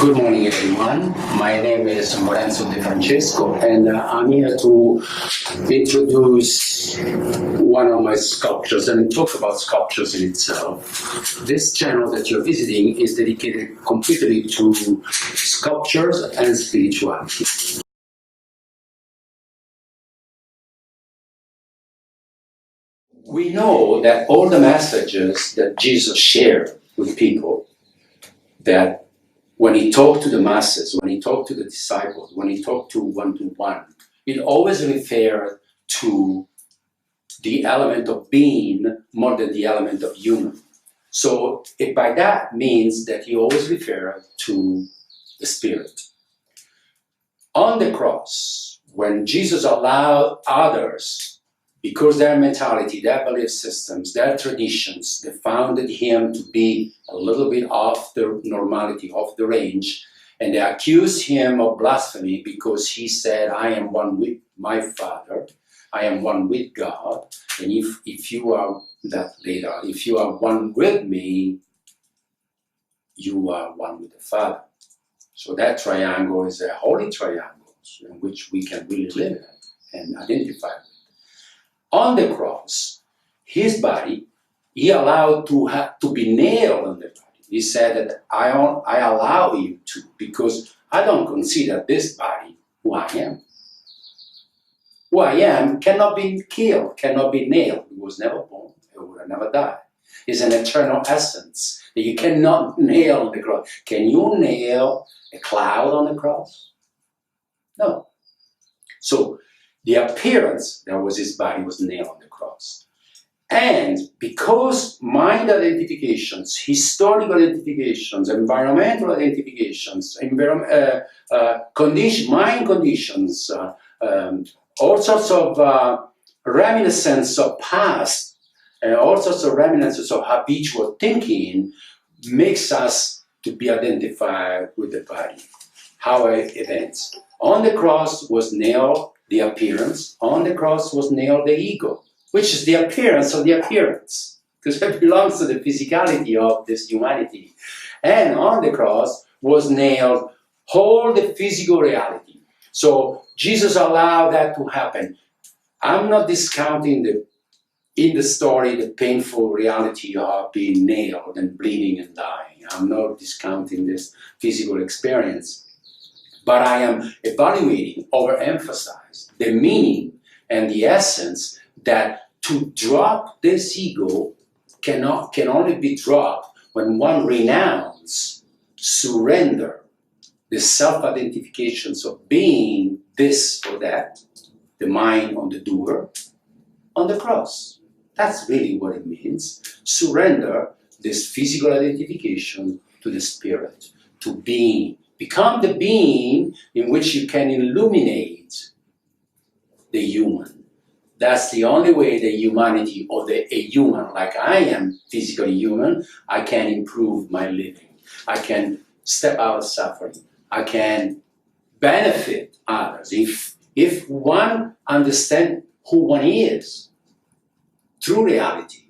Good morning, everyone. My name is Lorenzo De Francesco, and I'm here to introduce one of my sculptures and talk about sculptures in itself. This channel that you're visiting is dedicated completely to sculptures and spirituality. We know that all the messages that Jesus shared with people, that when he talked to the masses, when he talked to the disciples, when he talked to one, it always referred to the element of being more than the element of human. So by that means that he always referred to the spirit. On the cross, when Jesus allowed others, because their mentality, their belief systems, their traditions, they found him to be a little bit off the normality, off the range, and they accused him of blasphemy because he said, I am one with my Father, I am one with God, and if you are that later, if you are one with me, you are one with the Father. So that triangle is a holy triangle in which we can really live in and identify with. On the cross, his body, he allowed to be nailed on the body. He said that I allow you to, because I don't consider this body who I am. Who I am cannot be killed, cannot be nailed. It was never born, it would never die. It's an eternal essence that you cannot nail on the cross. Can you nail a cloud on the cross? No. So the appearance that was his body was nailed on the cross. And because mind identifications, historical identifications, environmental identifications, mind conditions, all sorts of reminiscence of past, all sorts of reminiscences of habitual thinking makes us to be identified with the body. How events. On the cross was nailed the appearance. On the cross was nailed the ego, which is the appearance of the appearance, because it belongs to the physicality of this humanity. And on the cross was nailed whole the physical reality. So Jesus allowed that to happen. I'm not discounting in the story the painful reality of being nailed and bleeding and dying. I'm not discounting this physical experience. But I am evaluating, overemphasize the meaning and the essence that to drop this ego can only be dropped when one renounces, surrender the self-identifications of being this or that, the mind on the doer, on the cross. That's really what it means. Surrender this physical identification to the spirit, to being. Become the being in which you can illuminate the human. That's the only way the humanity, or a human like I am physically human, I can improve my living. I can step out of suffering. I can benefit others. If one understands who one is through reality,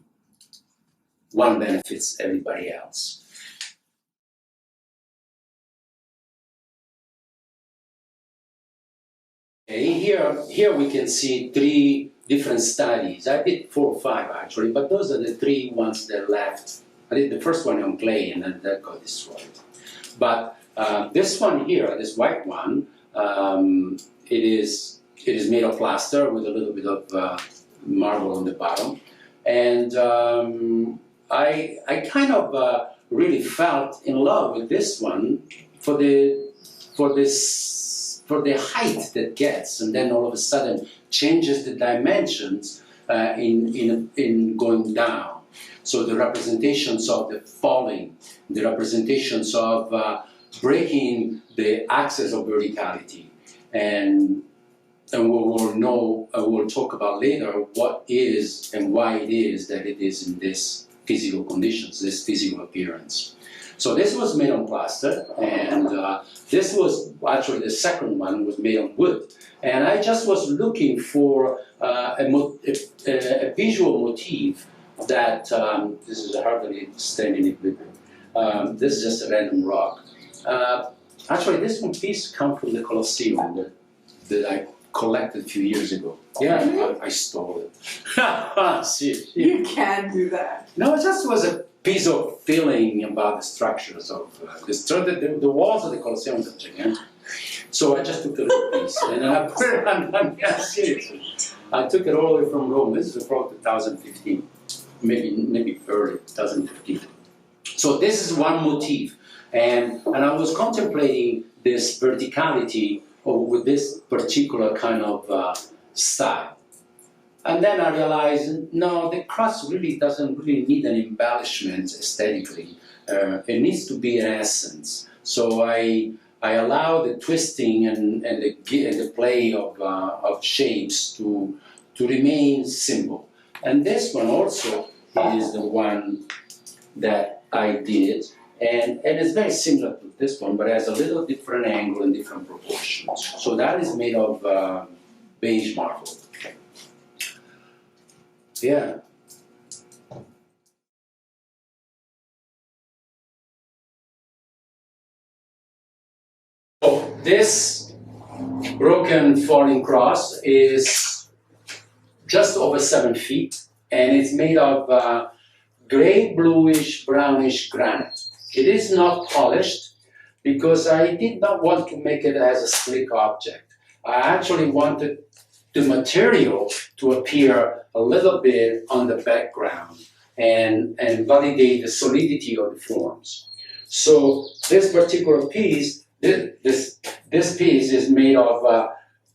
one benefits everybody else. Here we can see 3 different studies. I did 4 or 5 actually, but those are the 3 ones that left. I did the first one on clay and then that got destroyed. But this one here, this white one, it is made of plaster with a little bit of marble on the bottom. And I kind of really felt in love with this one for the height that gets, and then all of a sudden changes the dimensions in going down. So the representations of the falling, the representations of breaking the axis of verticality, and we'll talk about later what is and why it is that it is in this physical conditions, this physical appearance. So this was made on plaster, and this was actually the second one was made on wood. And I just was looking for a visual motif that, this is hardly standing equipment, this is just a random rock. Actually, this one piece comes from the Colosseum that I collected a few years ago. Yeah, I stole it. See, You can do that. no, it just was a piece of feeling about the structures of the walls of the Colosseum are gigantic. So I just took a little piece and then I put it on. Yeah, seriously. I took it all the way from Rome. This is from 2015, maybe early 2015. So this is one motif, and I was contemplating this verticality with this particular kind of style. And then I realized, no, the cross really doesn't really need an embellishment aesthetically. It needs to be an essence. So I allow the twisting and the play of shapes to remain simple. And this one also is the one that I did, and it's very similar to this one, but has a little different angle and different proportions. So that is made of beige marble. Yeah. So this broken falling cross is just over 7 feet, and it's made of gray, bluish, brownish granite. It is not polished because I did not want to make it as a slick object. I actually wanted the material to appear a little bit on the background and validate the solidity of the forms. So this particular piece, this piece is made of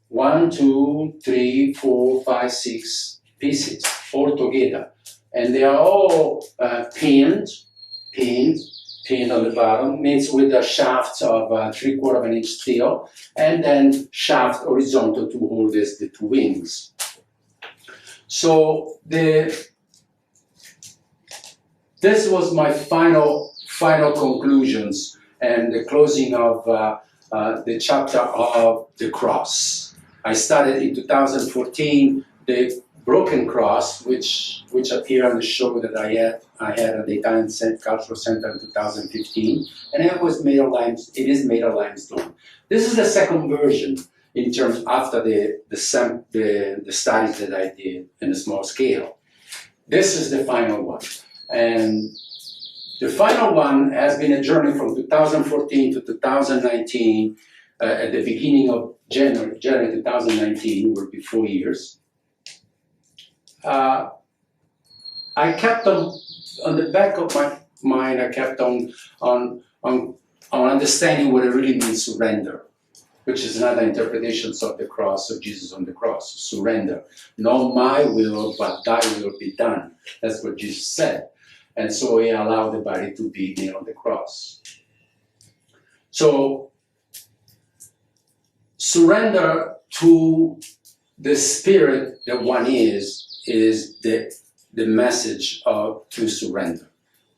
1, 2, 3, 4, 5, 6 pieces all together. And they are all pinned on the bottom, means with a shaft of 3/4 of an inch steel, and then shaft horizontal to hold the two wings. So this was my final conclusions and the closing of the chapter of the cross. I started in 2014 the Brocken Cross, which appeared on the show that I had at the Italian Cultural Center in 2015, and it was made of limestone. It is made of limestone. This is the second version in terms after the studies that I did in a small scale. This is the final one, and the final one has been a journey from 2014 to 2019. At the beginning of January 2019, will be 4 years. I kept on the back of my mind. I kept on understanding what it really means surrender, which is another interpretation of the cross of Jesus on the cross. Surrender, not my will, but Thy will be done. That's what Jesus said, and so He allowed the body to be nailed on the cross. So surrender to the Spirit that one is the message of to surrender.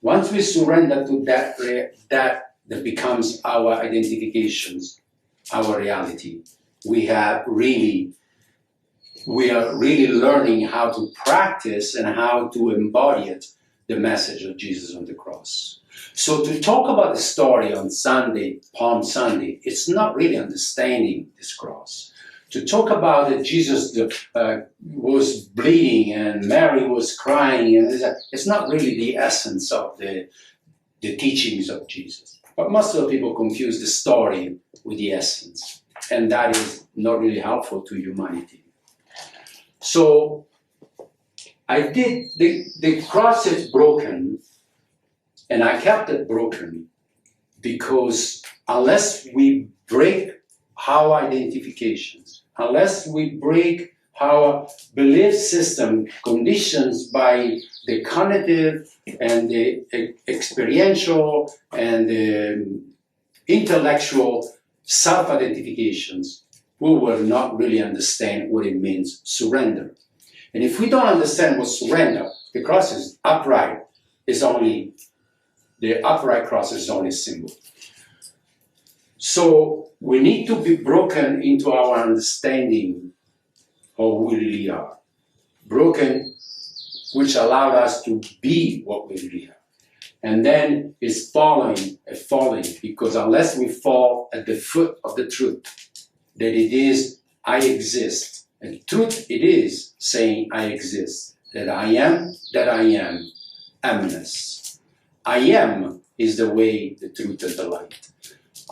Once we surrender to that becomes our identifications, our reality. We are really learning how to practice and how to embody it, the message of Jesus on the cross. So to talk about the story on Sunday, Palm Sunday, it's not really understanding this cross. To talk about that Jesus was bleeding and Mary was crying, and it's not really the essence of the teachings of Jesus. But most of the people confuse the story with the essence, and that is not really helpful to humanity. So I did, the cross is broken, and I kept it broken because unless we break our identifications, unless we break our belief system conditions by the cognitive and the experiential and the intellectual self-identifications, we will not really understand what it means surrender. And if we don't understand what surrender, the cross is upright, the upright cross is only a symbol. So we need to be broken into our understanding of who we really are. Broken, which allowed us to be what we really are. And then it's falling, because unless we fall at the foot of the truth, that it is, I exist. And truth it is saying I exist. That I am, amness. I am is the way, the truth, and the light.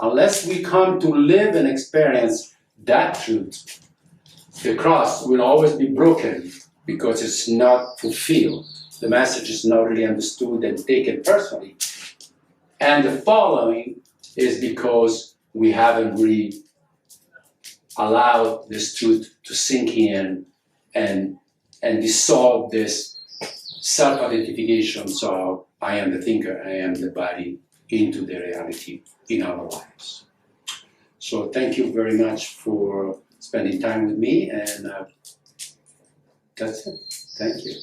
Unless we come to live and experience that truth, the cross will always be broken because it's not fulfilled. The message is not really understood and taken personally. And the following is because we haven't really allowed this truth to sink in and dissolve this self-identifications of I am the thinker, I am the body, into the reality in our lives. So thank you very much for spending time with me, and that's it. Thank you.